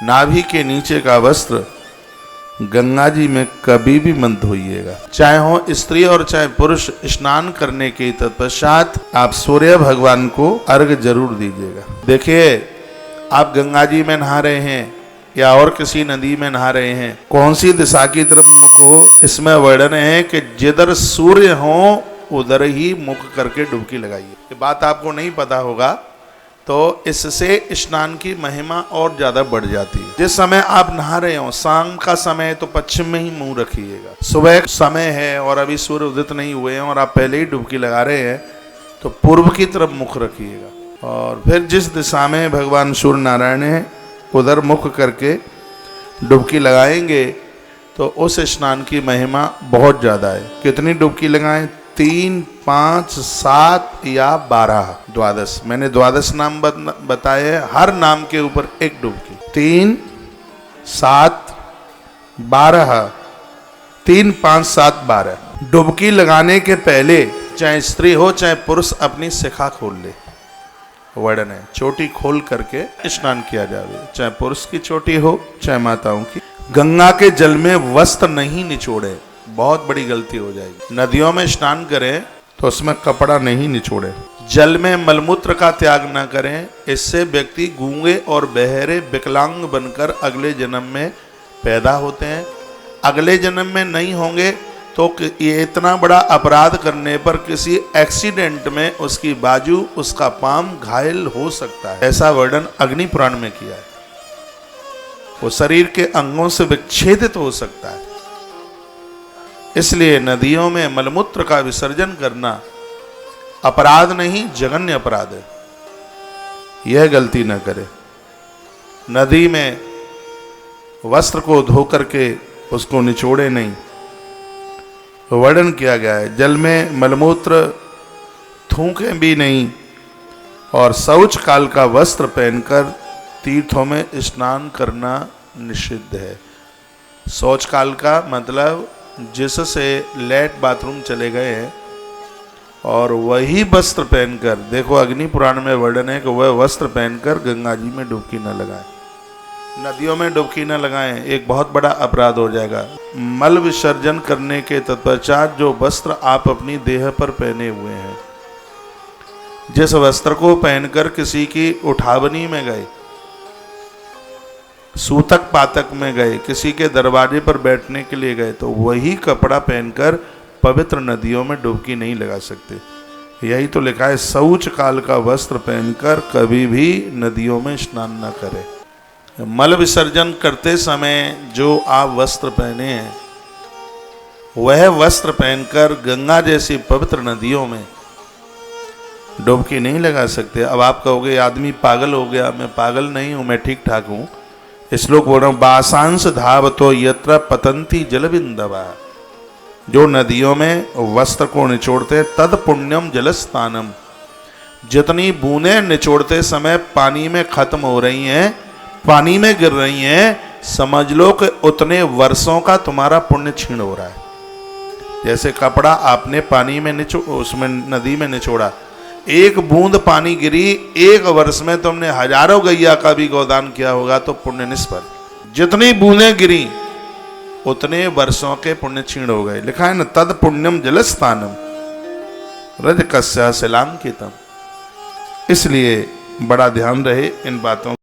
नाभि के नीचे का वस्त्र गंगा जी में कभी भी मत धोइएगा। चाहे हो स्त्री और चाहे पुरुष, स्नान करने के तत्पश्चात आप सूर्य भगवान को अर्घ जरूर दीजिएगा। देखिए, आप गंगा जी में नहा रहे हैं या और किसी नदी में नहा रहे हैं, कौन सी दिशा की तरफ मुख हो, इसमें वर्णन है कि जिधर सूर्य हो उधर ही मुख करके डुबकी लगाइए। ये बात आपको नहीं पता होगा तो इससे स्नान की महिमा और ज्यादा बढ़ जाती है। जिस समय आप नहा रहे हो, शाम का समय तो पश्चिम में ही मुंह रखिएगा। सुबह समय है और अभी सूर्य उदित नहीं हुए हैं और आप पहले ही डुबकी लगा रहे हैं तो पूर्व की तरफ मुख रखिएगा। और फिर जिस दिशा में भगवान सूर्य नारायण है उधर मुख करके डुबकी लगाएंगे तो उस स्नान की महिमा बहुत ज़्यादा है। कितनी डुबकी लगाएं? 3, 5, 7 या 12, 12। मैंने 12 नाम बताए, हर नाम के ऊपर एक डुबकी। 3, 7, 12, 3, 5, 7, 12 डुबकी लगाने के पहले चाहे स्त्री हो चाहे पुरुष अपनी शिखा खोल ले। वर्णन है, चोटी खोल करके स्नान किया जावे, चाहे पुरुष की चोटी हो चाहे माताओं की। गंगा के जल में वस्त्र नहीं निचोड़े, बहुत बड़ी गलती हो जाएगी। नदियों में स्नान करें तो उसमें कपड़ा नहीं निचोड़े। जल में मलमूत्र का त्याग न करें, इससे व्यक्ति गूंगे और बहरे विकलांग बनकर अगले जन्म में पैदा होते हैं। अगले जन्म में नहीं होंगे तो ये इतना बड़ा अपराध करने पर किसी एक्सीडेंट में उसकी बाजू, उसका पाम घायल हो सकता है। ऐसा वर्णन अग्नि पुराण में किया है। वो शरीर के अंगों से विच्छेदित हो सकता है। इसलिए नदियों में मलमूत्र का विसर्जन करना अपराध नहीं, जघन्य अपराध है। यह गलती न करे। नदी में वस्त्र को धो करके उसको निचोड़े नहीं, वर्णन किया गया है। जल में मलमूत्र थूके भी नहीं और शौच काल का वस्त्र पहनकर तीर्थों में स्नान करना निषिद्ध है। शौच काल का मतलब जिससे लेट बाथरूम चले गए हैं और वही वस्त्र पहनकर, देखो अग्नि पुराण में वर्णन है कि वह वस्त्र पहनकर गंगा जी में डुबकी न लगाएं, नदियों में डुबकी न लगाएं, एक बहुत बड़ा अपराध हो जाएगा। मल विसर्जन करने के तत्पश्चात जो वस्त्र आप अपनी देह पर पहने हुए हैं, जिस वस्त्र को पहनकर किसी की उठावनी में गए, सूतक पातक में गए, किसी के दरवाजे पर बैठने के लिए गए, तो वही कपड़ा पहनकर पवित्र नदियों में डुबकी नहीं लगा सकते। यही तो लिखा है, शौच काल का वस्त्र पहनकर कभी भी नदियों में स्नान न करें। मल विसर्जन करते समय जो आप वस्त्र पहने हैं वह वस्त्र पहनकर गंगा जैसी पवित्र नदियों में डुबकी नहीं लगा सकते। अब आप कहोगे आदमी पागल हो गया। मैं पागल नहीं हूं, मैं ठीक ठाक हूं। श्लोक बोल रहा हूं, बासांस धावतो यत्र पतंती जलबिंदवा। जो नदियों में वस्त्र को निचोड़ते तद पुण्यम जलस्नानम। जितनी बूंदें निचोड़ते समय पानी में खत्म हो रही हैं, पानी में गिर रही हैं, समझ लो कि उतने वर्षों का तुम्हारा पुण्य क्षीण हो रहा है। जैसे कपड़ा आपने पानी में उसमें नदी में निचोड़ा, एक बूंद पानी गिरी, एक वर्ष में तुमने हजारों गैया का भी गोदान किया होगा तो पुण्य निष्फल। जितनी बूंदें गिरी उतने वर्षों के पुण्य क्षीण हो गए। लिखा है ना, तद पुण्यम जलस्थानम रज कस्या शिलांकितम। इसलिए बड़ा ध्यान रहे इन बातों।